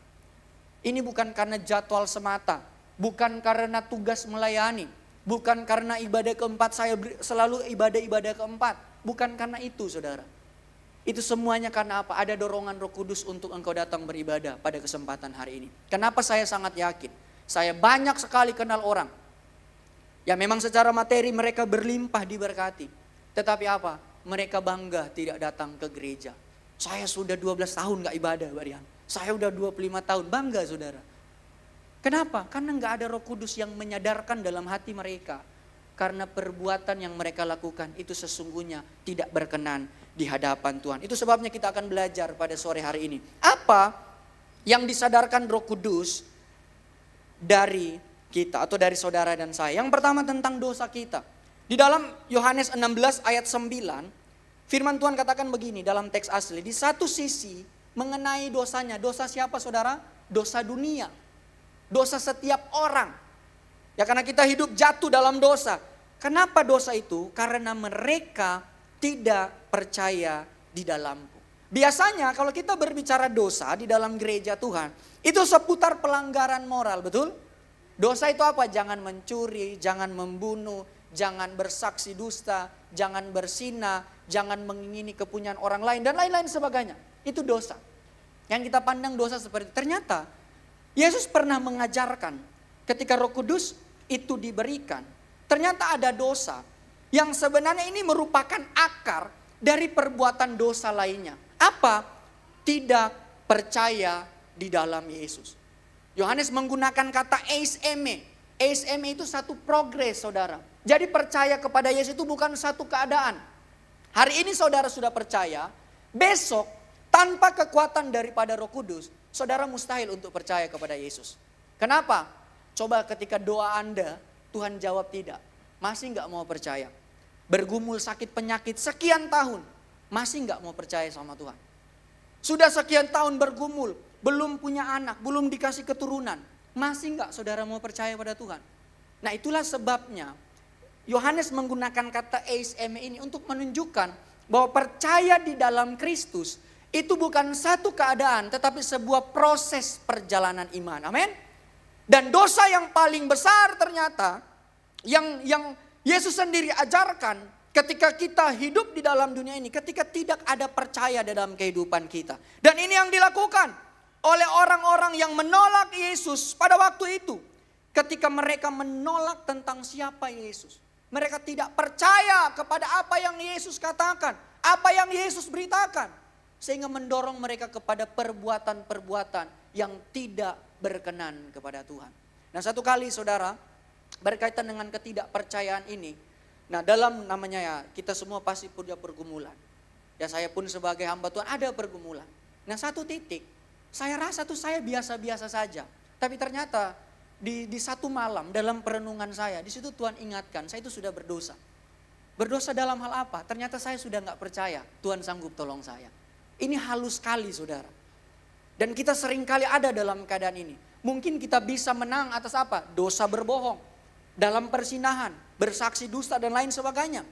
Ini bukan karena jadwal semata, bukan karena tugas melayani, bukan karena ibadah keempat saya selalu ibadah keempat. Bukan karena itu saudara. Itu semuanya karena apa? Ada dorongan Roh Kudus untuk engkau datang beribadah pada kesempatan hari ini. Kenapa saya sangat yakin? Saya banyak sekali kenal orang. Ya memang secara materi mereka berlimpah diberkati. Tetapi apa? Mereka bangga tidak datang ke gereja. Saya sudah 12 tahun gak ibadah Barian. Saya udah 25 tahun, bangga saudara. Kenapa? Karena gak ada Roh Kudus yang menyadarkan dalam hati mereka. Karena perbuatan yang mereka lakukan itu sesungguhnya tidak berkenan di hadapan Tuhan. Itu sebabnya kita akan belajar pada sore hari ini. Apa yang disadarkan Roh Kudus dari kita atau dari saudara dan saya. Yang pertama tentang dosa kita. Di dalam Yohanes 16 ayat 9, firman Tuhan katakan begini dalam teks asli. Di satu sisi mengenai dosanya. Dosa siapa saudara? Dosa dunia. Dosa setiap orang. Ya karena kita hidup jatuh dalam dosa. Kenapa dosa itu? Karena mereka tidak percaya di dalamku. Biasanya kalau kita berbicara dosa di dalam gereja Tuhan, itu seputar pelanggaran moral, betul? Dosa itu apa? Jangan mencuri, jangan membunuh, jangan bersaksi dusta, jangan berzina, jangan mengingini kepunyaan orang lain, dan lain-lain sebagainya. Itu dosa. Yang kita pandang dosa seperti itu. Ternyata Yesus pernah mengajarkan ketika Roh Kudus itu diberikan, ternyata ada dosa yang sebenarnya ini merupakan akar dari perbuatan dosa lainnya. Apa? Tidak percaya di dalam Yesus. Yohanes menggunakan kata eis eme. Eis eme itu satu progres, saudara. Jadi percaya kepada Yesus itu bukan satu keadaan. Hari ini saudara sudah percaya, besok tanpa kekuatan daripada Roh Kudus, saudara mustahil untuk percaya kepada Yesus. Kenapa? Coba ketika doa Anda, Tuhan jawab tidak. Masih nggak mau percaya. Bergumul sakit penyakit sekian tahun, masih nggak mau percaya sama Tuhan. Sudah sekian tahun bergumul, belum punya anak, belum dikasih keturunan. Masih nggak saudara mau percaya pada Tuhan? Nah itulah sebabnya Yohanes menggunakan kata eis eme ini untuk menunjukkan bahwa percaya di dalam Kristus itu bukan satu keadaan, tetapi sebuah proses perjalanan iman. Amin. Dan dosa yang paling besar ternyata yang Yesus sendiri ajarkan ketika kita hidup di dalam dunia ini, ketika tidak ada percaya dalam kehidupan kita. Dan ini yang dilakukan oleh orang-orang yang menolak Yesus pada waktu itu. Ketika mereka menolak tentang siapa Yesus. Mereka tidak percaya kepada apa yang Yesus katakan, apa yang Yesus beritakan. Sehingga mendorong mereka kepada perbuatan-perbuatan yang tidak berkenan kepada Tuhan. Nah satu kali saudara, berkaitan dengan ketidakpercayaan ini. Nah dalam namanya ya, kita semua pasti punya pergumulan. Ya saya pun sebagai hamba Tuhan ada pergumulan. Nah satu titik, saya rasa tuh saya biasa-biasa saja. Tapi ternyata di satu malam dalam perenungan saya, di situ Tuhan ingatkan, saya itu sudah berdosa. Berdosa dalam hal apa? Ternyata saya sudah gak percaya Tuhan sanggup tolong saya. Ini halus sekali saudara. Dan kita seringkali ada dalam keadaan ini. Mungkin kita bisa menang atas apa? Dosa berbohong, dalam persinahan, bersaksi dusta dan lain sebagainya.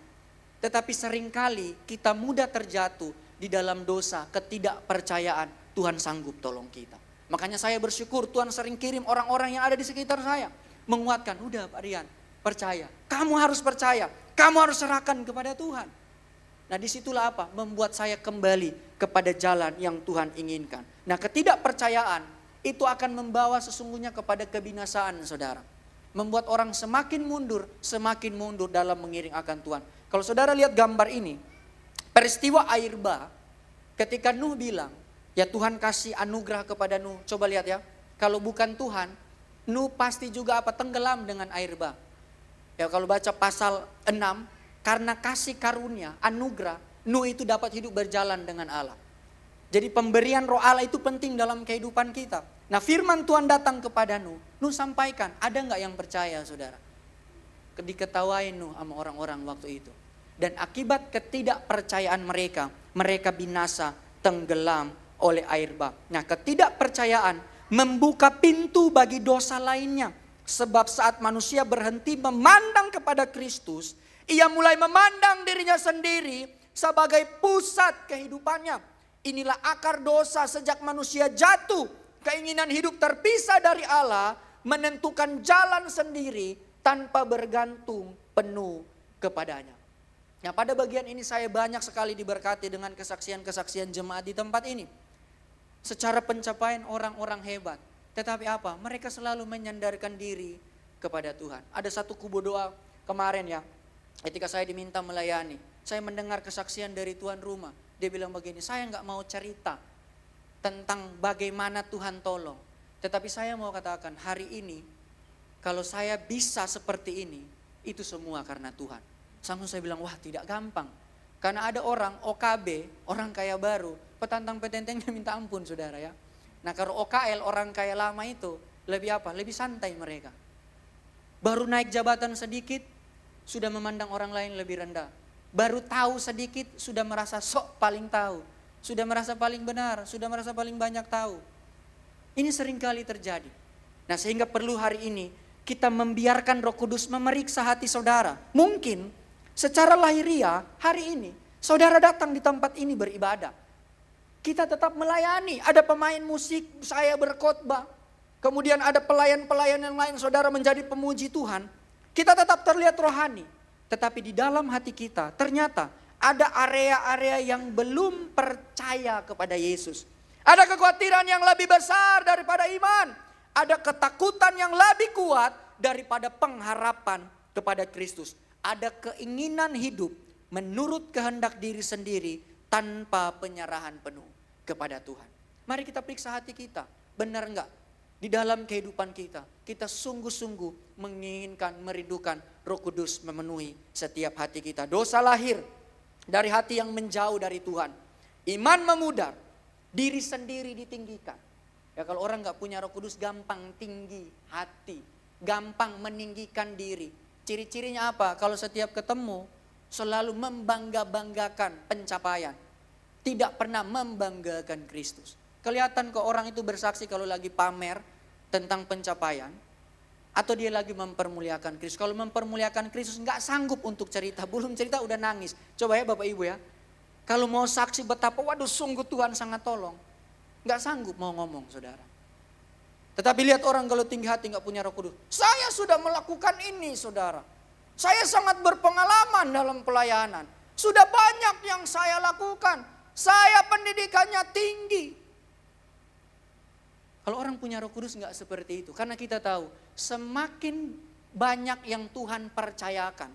Tetapi seringkali kita mudah terjatuh di dalam dosa ketidakpercayaan Tuhan sanggup tolong kita. Makanya saya bersyukur Tuhan sering kirim orang-orang yang ada di sekitar saya. Menguatkan, udah Pak Rian, percaya. Kamu harus percaya, kamu harus serahkan kepada Tuhan. Nah disitulah apa? Membuat saya kembali kepada jalan yang Tuhan inginkan. Nah ketidakpercayaan itu akan membawa sesungguhnya kepada kebinasaan saudara. Membuat orang semakin mundur dalam mengiring akan Tuhan. Kalau saudara lihat gambar ini, peristiwa air bah, ketika Nuh bilang, ya Tuhan kasih anugerah kepada Nuh. Coba lihat ya, kalau bukan Tuhan, Nuh pasti juga tenggelam dengan air bah. Ya kalau baca pasal 6, karena kasih karunia, anugerah, Nuh itu dapat hidup berjalan dengan Allah. Jadi pemberian roh Allah itu penting dalam kehidupan kita. Nah firman Tuhan datang kepada Nuh. Nuh sampaikan, ada gak yang percaya saudara? Diketawain Nuh sama orang-orang waktu itu. Dan akibat ketidakpercayaan mereka, mereka binasa, tenggelam oleh air bah. Nah ketidakpercayaan membuka pintu bagi dosa lainnya. Sebab saat manusia berhenti memandang kepada Kristus, ia mulai memandang dirinya sendiri sebagai pusat kehidupannya. Inilah akar dosa sejak manusia jatuh. Keinginan hidup terpisah dari Allah, menentukan jalan sendiri tanpa bergantung penuh kepadanya. Nah pada bagian ini saya banyak sekali diberkati dengan kesaksian-kesaksian jemaat di tempat ini. Secara pencapaian orang-orang hebat. Tetapi apa? Mereka selalu menyandarkan diri kepada Tuhan. Ada satu kubu doa kemarin ya, ketika saya diminta melayani. Saya mendengar kesaksian dari tuan rumah. Dia bilang begini, saya gak mau cerita tentang bagaimana Tuhan tolong. Tetapi saya mau katakan hari ini, kalau saya bisa seperti ini, itu semua karena Tuhan. Langsung saya bilang, wah tidak gampang. Karena ada orang OKB, orang kaya baru, petantang-petentengnya minta ampun saudara ya. Nah kalau OKL, orang kaya lama itu, lebih apa? Lebih santai mereka. Baru naik jabatan sedikit, sudah memandang orang lain lebih rendah. Baru tahu sedikit, sudah merasa sok paling tahu. Sudah merasa paling benar, sudah merasa paling banyak tahu. Ini seringkali terjadi. Nah sehingga perlu hari ini, kita membiarkan Roh Kudus memeriksa hati saudara. Mungkin secara lahiriah hari ini, saudara datang di tempat ini beribadah. Kita tetap melayani, ada pemain musik, saya berkhotbah. Kemudian ada pelayan-pelayan yang lain, saudara menjadi pemuji Tuhan. Kita tetap terlihat rohani. Tetapi di dalam hati kita ternyata ada area-area yang belum percaya kepada Yesus. Ada kekhawatiran yang lebih besar daripada iman. Ada ketakutan yang lebih kuat daripada pengharapan kepada Kristus. Ada keinginan hidup menurut kehendak diri sendiri tanpa penyerahan penuh kepada Tuhan. Mari kita periksa hati kita. Benar enggak? Di dalam kehidupan kita, kita sungguh-sungguh menginginkan, merindukan Roh Kudus memenuhi setiap hati kita. Dosa lahir dari hati yang menjauh dari Tuhan. Iman memudar, diri sendiri ditinggikan. Ya kalau orang enggak punya Roh Kudus gampang tinggi hati, gampang meninggikan diri. Ciri-cirinya apa? Kalau setiap ketemu selalu membangga-banggakan pencapaian. Tidak pernah membanggakan Kristus. Kelihatan kok orang itu bersaksi kalau lagi pamer tentang pencapaian. Atau dia lagi mempermuliakan Kristus. Kalau mempermuliakan Kristus nggak sanggup untuk cerita. Belum cerita udah nangis. Coba ya Bapak Ibu ya. Kalau mau saksi betapa waduh sungguh Tuhan sangat tolong. Nggak sanggup mau ngomong saudara. Tetapi lihat orang kalau tinggi hati nggak punya Roh Kudus. Saya sudah melakukan ini saudara. Saya sangat berpengalaman dalam pelayanan. Sudah banyak yang saya lakukan. Saya pendidikannya tinggi. Kalau orang punya Roh Kudus nggak seperti itu. Karena kita tahu semakin banyak yang Tuhan percayakan,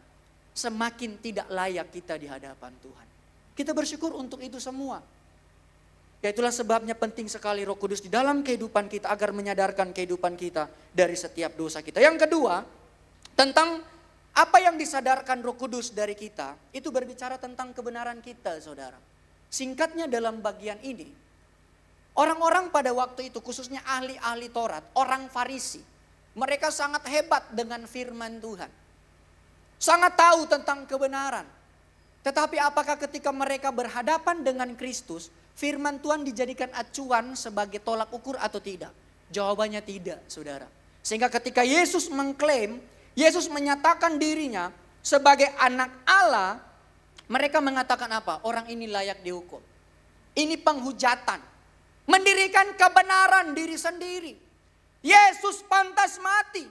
semakin tidak layak kita di hadapan Tuhan. Kita bersyukur untuk itu semua. Ya itulah sebabnya penting sekali Roh Kudus di dalam kehidupan kita agar menyadarkan kehidupan kita dari setiap dosa kita. Yang kedua, tentang apa yang disadarkan Roh Kudus dari kita, itu berbicara tentang kebenaran kita saudara. Singkatnya dalam bagian ini, orang-orang pada waktu itu khususnya ahli-ahli Taurat, orang Farisi, mereka sangat hebat dengan firman Tuhan. Sangat tahu tentang kebenaran. Tetapi apakah ketika mereka berhadapan dengan Kristus, firman Tuhan dijadikan acuan sebagai tolak ukur atau tidak? Jawabannya tidak, saudara. Sehingga ketika Yesus mengklaim, Yesus menyatakan dirinya sebagai anak Allah, mereka mengatakan apa? Orang ini layak dihukum. Ini penghujatan. Mendirikan kebenaran diri sendiri. Yesus pantas mati.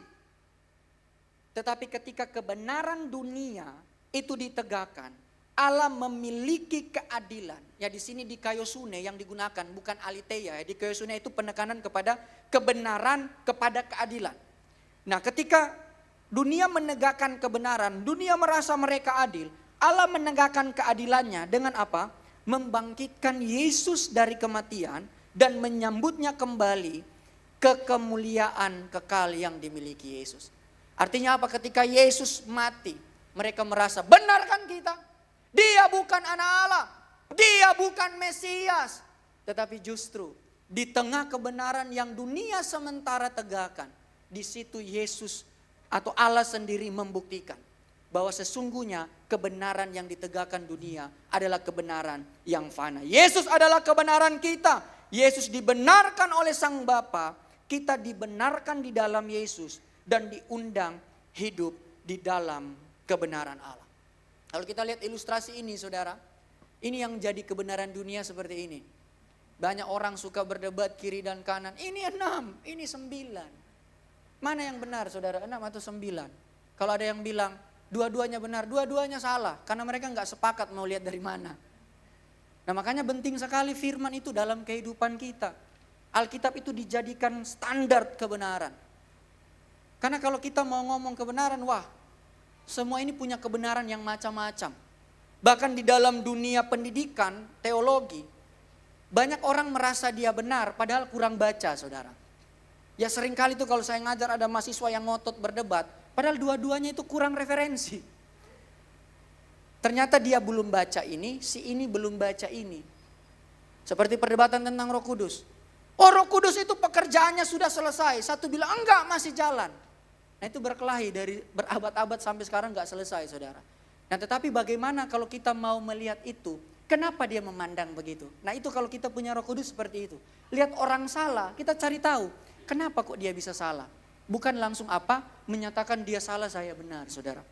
Tetapi ketika kebenaran dunia itu ditegakkan, Allah memiliki keadilan. Ya di sini di kaiosune yang digunakan bukan aletheia. Di kaiosune itu penekanan kepada kebenaran, kepada keadilan. Nah ketika dunia menegakkan kebenaran, dunia merasa mereka adil. Allah menegakkan keadilannya dengan apa? Membangkitkan Yesus dari kematian dan menyambutnya kembali ke kemuliaan kekal yang dimiliki Yesus. Artinya apa? Ketika Yesus mati, mereka merasa benar kan kita? Dia bukan anak Allah, dia bukan Mesias. Tetapi justru di tengah kebenaran yang dunia sementara tegakkan, di situ Yesus atau Allah sendiri membuktikan bahwa sesungguhnya kebenaran yang ditegakkan dunia adalah kebenaran yang fana. Yesus adalah kebenaran kita. Yesus dibenarkan oleh Sang Bapa, kita dibenarkan di dalam Yesus dan diundang hidup di dalam kebenaran Allah. Kalau kita lihat ilustrasi ini saudara, ini yang jadi kebenaran dunia seperti ini. Banyak orang suka berdebat kiri dan kanan, ini 6, ini 9. Mana yang benar saudara, 6 atau 9? Kalau ada yang bilang dua-duanya benar, dua-duanya salah. Karena mereka nggak sepakat mau lihat dari mana. Nah makanya penting sekali firman itu dalam kehidupan kita. Alkitab itu dijadikan standar kebenaran. Karena kalau kita mau ngomong kebenaran, wah semua ini punya kebenaran yang macam-macam. Bahkan di dalam dunia pendidikan, teologi, banyak orang merasa dia benar padahal kurang baca saudara. Ya seringkali itu kalau saya ngajar ada mahasiswa yang ngotot berdebat, padahal dua-duanya itu kurang referensi. Ternyata dia belum baca ini, si ini belum baca ini. Seperti perdebatan tentang Roh Kudus. Oh Roh Kudus itu pekerjaannya sudah selesai. Satu bilang enggak masih jalan. Nah itu berkelahi dari berabad-abad sampai sekarang enggak selesai saudara. Nah tetapi bagaimana kalau kita mau melihat itu. Kenapa dia memandang begitu? Nah itu kalau kita punya Roh Kudus seperti itu. Lihat orang salah kita cari tahu. Kenapa kok dia bisa salah? Bukan langsung apa? Menyatakan dia salah saya benar saudara.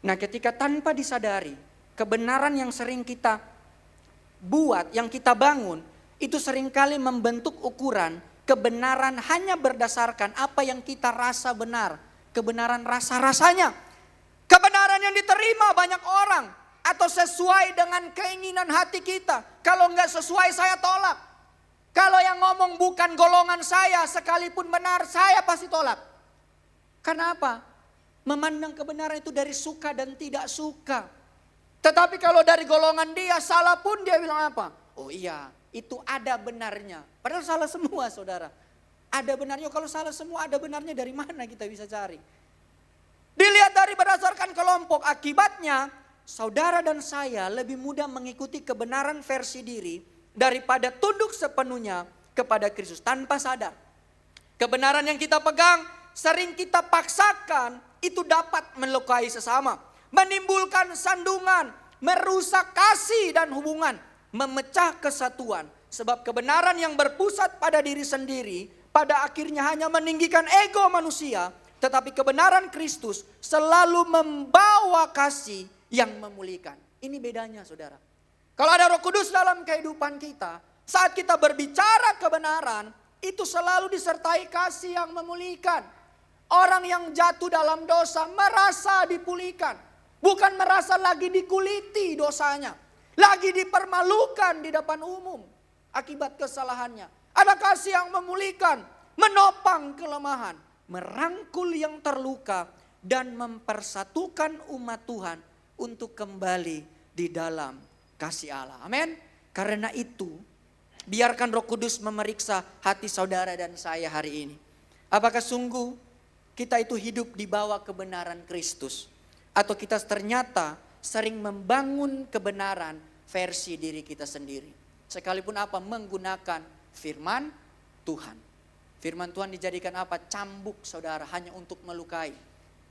Nah ketika tanpa disadari kebenaran yang sering kita buat, yang kita bangun, itu seringkali membentuk ukuran kebenaran hanya berdasarkan apa yang kita rasa benar. Kebenaran rasa-rasanya. Kebenaran yang diterima banyak orang. Atau sesuai dengan keinginan hati kita. Kalau enggak sesuai saya tolak. Kalau yang ngomong bukan golongan saya, sekalipun benar, saya pasti tolak. Kenapa? Memandang kebenaran itu dari suka dan tidak suka. Tetapi kalau dari golongan dia, salah pun dia bilang apa? Oh iya, itu ada benarnya. Padahal salah semua, saudara. Ada benarnya, kalau salah semua ada benarnya, dari mana kita bisa cari? Dilihat dari berdasarkan kelompok, akibatnya saudara dan saya lebih mudah mengikuti kebenaran versi diri daripada tunduk sepenuhnya kepada Kristus tanpa sadar. Kebenaran yang kita pegang sering kita paksakan, itu dapat melukai sesama, menimbulkan sandungan, merusak kasih dan hubungan, memecah kesatuan. Sebab kebenaran yang berpusat pada diri sendiri pada akhirnya hanya meninggikan ego manusia, tetapi kebenaran Kristus selalu membawa kasih yang memulihkan. Ini bedanya, saudara. Kalau ada Roh Kudus dalam kehidupan kita, saat kita berbicara kebenaran, itu selalu disertai kasih yang memulihkan. Orang yang jatuh dalam dosa merasa dipulihkan. Bukan merasa lagi dikuliti dosanya. Lagi dipermalukan di depan umum akibat kesalahannya. Ada kasih yang memulihkan, menopang kelemahan, merangkul yang terluka, dan mempersatukan umat Tuhan untuk kembali di dalam kasih Allah. Amin. Karena itu, biarkan Roh Kudus memeriksa hati saudara dan saya hari ini. Apakah sungguh kita itu hidup di bawah kebenaran Kristus? Atau kita ternyata sering membangun kebenaran versi diri kita sendiri. Sekalipun apa? Menggunakan firman Tuhan. Firman Tuhan dijadikan apa? Cambuk, saudara, hanya untuk melukai.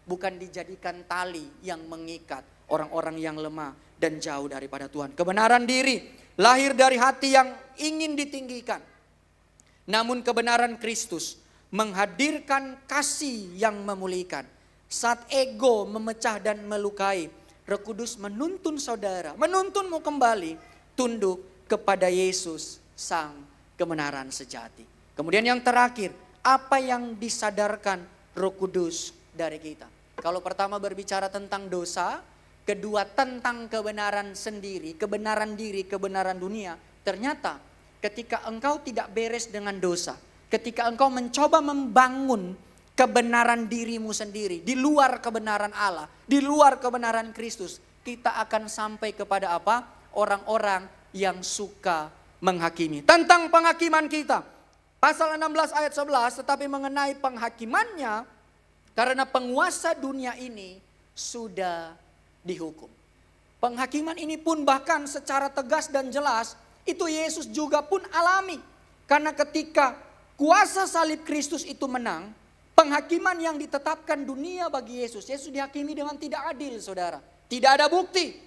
Bukan dijadikan tali yang mengikat orang-orang yang lemah dan jauh daripada Tuhan. Kebenaran diri lahir dari hati yang ingin ditinggikan. Namun kebenaran Kristus menghadirkan kasih yang memulihkan. Saat ego memecah dan melukai, Roh Kudus menuntun saudara, menuntunmu kembali tunduk kepada Yesus, Sang kebenaran sejati. Kemudian yang terakhir, apa yang disadarkan Roh Kudus dari kita? Kalau pertama berbicara tentang dosa, kedua tentang kebenaran sendiri, kebenaran diri, kebenaran dunia. Ternyata ketika engkau tidak beres dengan dosa, ketika engkau mencoba membangun kebenaran dirimu sendiri, di luar kebenaran Allah, di luar kebenaran Kristus, kita akan sampai kepada apa? Orang-orang yang suka menghakimi. Tentang penghakiman kita, pasal 16 ayat 11, tetapi mengenai penghakimannya, karena penguasa dunia ini sudah dihukum. Penghakiman ini pun bahkan secara tegas dan jelas, itu Yesus juga pun alami. Karena ketika kuasa salib Kristus itu menang, penghakiman yang ditetapkan dunia bagi Yesus, Yesus dihakimi dengan tidak adil, saudara. Tidak ada bukti.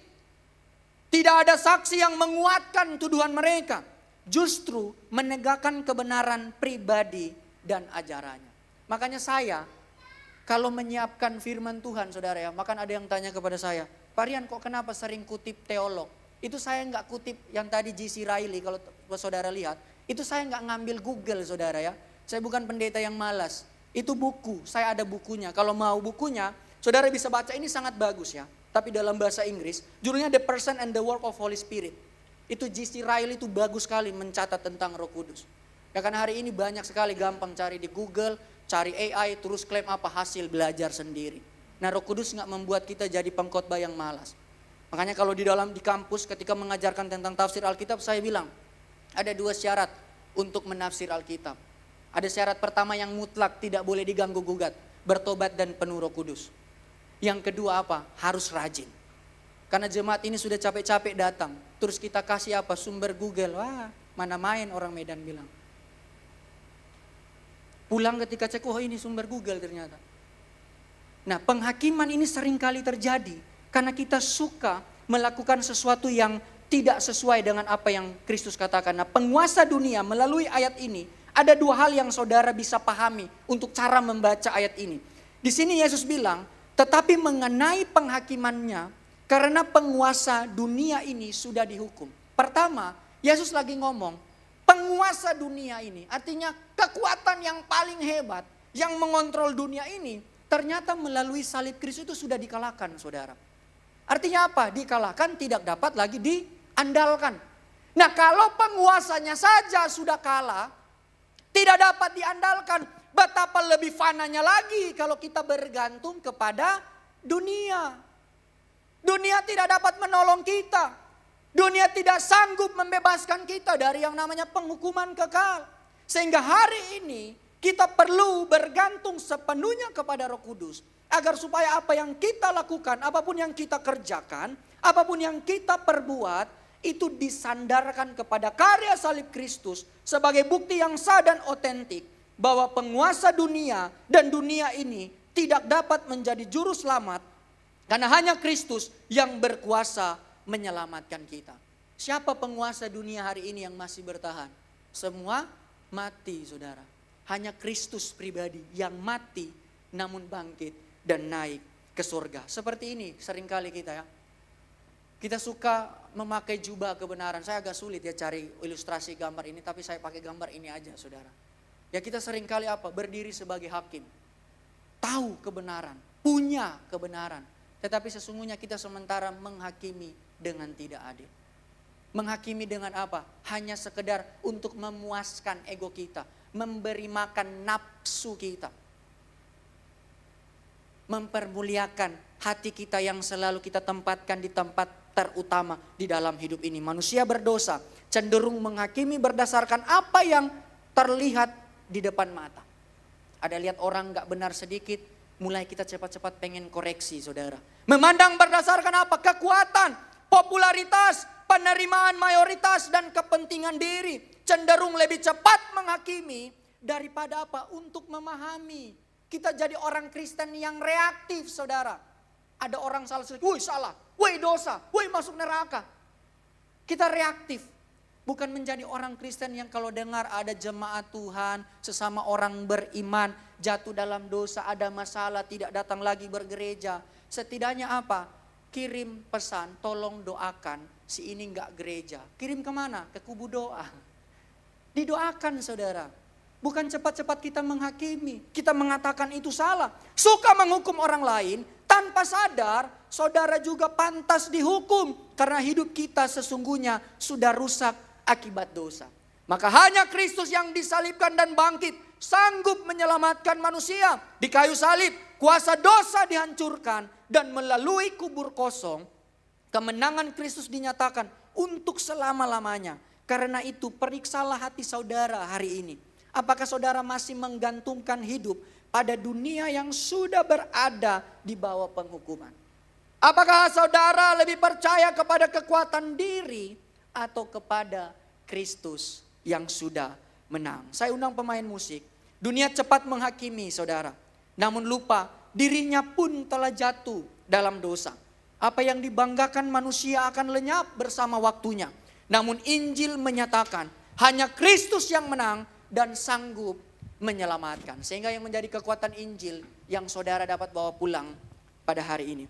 Tidak ada saksi yang menguatkan tuduhan mereka. Justru menegakkan kebenaran pribadi dan ajarannya. Makanya saya, kalau menyiapkan firman Tuhan, saudara ya, makan ada yang tanya kepada saya, Pak Rian kok kenapa sering kutip teolog? Itu saya nggak kutip yang tadi J.C. Riley, kalau saudara lihat. Itu saya nggak ngambil Google, saudara ya. Saya bukan pendeta yang malas. Itu buku, saya ada bukunya. Kalau mau bukunya, saudara bisa baca, ini sangat bagus ya. Tapi dalam bahasa Inggris, judulnya The Person and the Work of Holy Spirit. Itu J.C. Riley itu bagus sekali mencatat tentang Roh Kudus. Ya kan hari ini banyak sekali gampang cari di Google, cari AI, terus klaim apa hasil belajar sendiri. Nah Roh Kudus nggak membuat kita jadi pengkhotbah yang malas. Makanya kalau di kampus ketika mengajarkan tentang tafsir Alkitab, saya bilang ada 2 syarat untuk menafsir Alkitab. Ada syarat pertama yang mutlak, tidak boleh diganggu gugat, bertobat dan penuh Roh Kudus. Yang kedua apa? Harus rajin. Karena jemaat ini sudah capek-capek datang, terus kita kasih apa? Sumber Google. Wah, mana main orang Medan bilang. Pulang ketika cek, oh ini sumber Google ternyata. Nah, penghakiman ini seringkali terjadi karena kita suka melakukan sesuatu yang tidak sesuai dengan apa yang Kristus katakan. Nah, penguasa dunia melalui ayat ini, ada 2 hal yang saudara bisa pahami untuk cara membaca ayat ini. Di sini Yesus bilang, tetapi mengenai penghakimannya, karena penguasa dunia ini sudah dihukum. Pertama, Yesus lagi ngomong, penguasa dunia ini, artinya kekuatan yang paling hebat, yang mengontrol dunia ini, ternyata melalui salib Kristus itu sudah dikalahkan, saudara. Artinya apa? Dikalahkan, tidak dapat lagi diandalkan. Nah, kalau penguasanya saja sudah kalah, tidak dapat diandalkan, betapa lebih fananya lagi kalau kita bergantung kepada dunia. Dunia tidak dapat menolong kita. Dunia tidak sanggup membebaskan kita dari yang namanya penghukuman kekal. Sehingga hari ini kita perlu bergantung sepenuhnya kepada Roh Kudus. Agar supaya apa yang kita lakukan, apapun yang kita kerjakan, apapun yang kita perbuat, itu disandarkan kepada karya salib Kristus sebagai bukti yang sah dan otentik bahwa penguasa dunia dan dunia ini tidak dapat menjadi juru selamat karena hanya Kristus yang berkuasa menyelamatkan kita. Siapa penguasa dunia hari ini yang masih bertahan? Semua mati, saudara. Hanya Kristus pribadi yang mati namun bangkit dan naik ke surga. Seperti ini seringkali kita ya. Kita suka memakai jubah kebenaran. Saya agak sulit ya cari ilustrasi gambar ini, tapi saya pakai gambar ini aja, saudara. Ya kita seringkali apa? Berdiri sebagai hakim. Tahu kebenaran, punya kebenaran. Tetapi sesungguhnya kita sementara menghakimi dengan tidak adil. Menghakimi dengan apa? Hanya sekedar untuk memuaskan ego kita. Memberi makan nafsu kita. Mempermuliakan hati kita yang selalu kita tempatkan di tempat terutama di dalam hidup ini. Manusia berdosa cenderung menghakimi berdasarkan apa yang terlihat di depan mata. Ada lihat orang gak benar sedikit, mulai kita cepat-cepat pengen koreksi, saudara. Memandang berdasarkan apa? Kekuatan, popularitas, penerimaan mayoritas dan kepentingan diri. Cenderung lebih cepat menghakimi daripada apa? Untuk memahami. Kita jadi orang Kristen yang reaktif, saudara. Ada orang salah sedikit, woi salah, woi dosa, woi masuk neraka. Kita reaktif. Bukan menjadi orang Kristen yang kalau dengar ada jemaat Tuhan, sesama orang beriman, jatuh dalam dosa, ada masalah, tidak datang lagi bergereja. Setidaknya apa? Kirim pesan, tolong doakan si ini enggak gereja. Kirim kemana? Ke kubu doa. Didoakan, saudara. Bukan cepat-cepat kita menghakimi. Kita mengatakan itu salah. Suka menghukum orang lain. Tanpa sadar saudara juga pantas dihukum. Karena hidup kita sesungguhnya sudah rusak akibat dosa. Maka hanya Kristus yang disalibkan dan bangkit. Sanggup menyelamatkan manusia. Di kayu salib kuasa dosa dihancurkan. Dan melalui kubur kosong. Kemenangan Kristus dinyatakan untuk selama-lamanya. Karena itu periksalah hati saudara hari ini. Apakah saudara masih menggantungkan hidup pada dunia yang sudah berada di bawah penghukuman? Apakah saudara lebih percaya kepada kekuatan diri atau kepada Kristus yang sudah menang? Saya undang pemain musik. Dunia cepat menghakimi saudara. Namun lupa dirinya pun telah jatuh dalam dosa. Apa yang dibanggakan manusia akan lenyap bersama waktunya. Namun Injil menyatakan hanya Kristus yang menang dan sanggup menyelamatkan. Sehingga yang menjadi kekuatan Injil yang saudara dapat bawa pulang pada hari ini.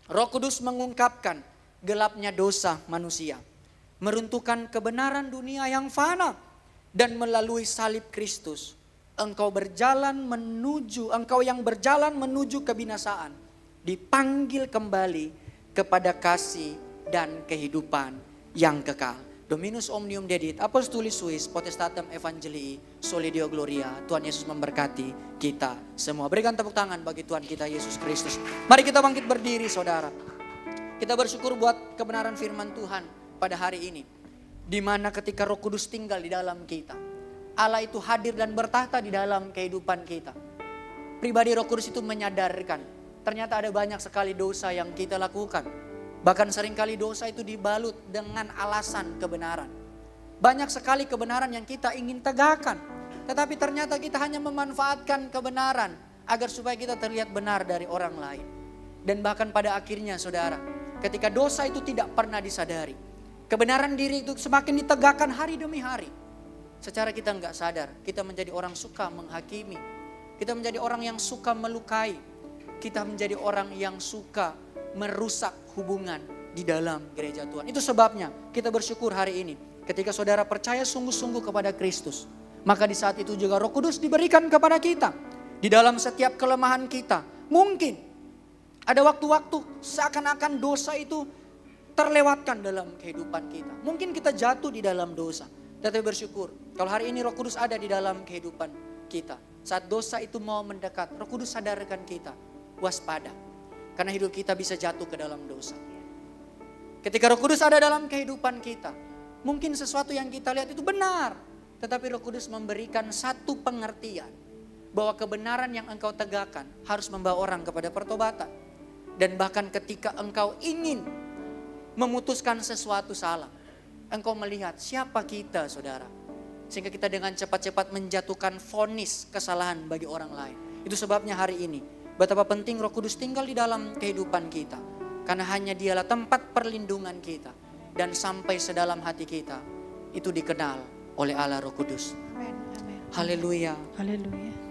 Roh Kudus mengungkapkan gelapnya dosa manusia. Meruntuhkan kebenaran dunia yang fana. Dan melalui salib Kristus. Engkau yang berjalan menuju kebinasaan. Dipanggil kembali kepada kasih dan kehidupan yang kekal. Dominus omnium dedit, apostolis suis, potestatem evangelii, soli Deo gloria. Tuhan Yesus memberkati kita semua. Berikan tepuk tangan bagi Tuhan kita Yesus Kristus. Mari kita bangkit berdiri, saudara. Kita bersyukur buat kebenaran firman Tuhan pada hari ini. Di mana ketika Roh Kudus tinggal di dalam kita. Allah itu hadir dan bertahta di dalam kehidupan kita. Pribadi Roh Kudus itu menyadarkan. Ternyata ada banyak sekali dosa yang kita lakukan. Bahkan seringkali dosa itu dibalut dengan alasan kebenaran. Banyak sekali kebenaran yang kita ingin tegakkan. Tetapi ternyata kita hanya memanfaatkan kebenaran agar supaya kita terlihat benar dari orang lain. Dan bahkan pada akhirnya saudara, ketika dosa itu tidak pernah disadari. Kebenaran diri itu semakin ditegakkan hari demi hari. Secara kita enggak sadar, kita menjadi orang suka menghakimi. Kita menjadi orang yang suka melukai. Kita menjadi orang yang suka merusak hubungan di dalam gereja Tuhan. Itu sebabnya kita bersyukur hari ini. Ketika saudara percaya sungguh-sungguh kepada Kristus. Maka di saat itu juga Roh Kudus diberikan kepada kita. Di dalam setiap kelemahan kita. Mungkin ada waktu-waktu seakan-akan dosa itu terlewatkan dalam kehidupan kita. Mungkin kita jatuh di dalam dosa. Tetapi bersyukur kalau hari ini Roh Kudus ada di dalam kehidupan kita. Saat dosa itu mau mendekat, Roh Kudus sadarkan kita, waspada. Karena hidup kita bisa jatuh ke dalam dosa. Ketika Roh Kudus ada dalam kehidupan kita, mungkin sesuatu yang kita lihat itu benar. Tetapi Roh Kudus memberikan satu pengertian bahwa kebenaran yang engkau tegakkan harus membawa orang kepada pertobatan. Dan bahkan ketika engkau ingin memutuskan sesuatu salah, engkau melihat siapa kita, saudara. Sehingga kita dengan cepat-cepat menjatuhkan vonis kesalahan bagi orang lain. Itu sebabnya hari ini betapa penting Roh Kudus tinggal di dalam kehidupan kita. Karena hanya dialah tempat perlindungan kita. Dan sampai sedalam hati kita itu dikenal oleh Allah Roh Kudus. Amin. Amin. Haleluya. Haleluya.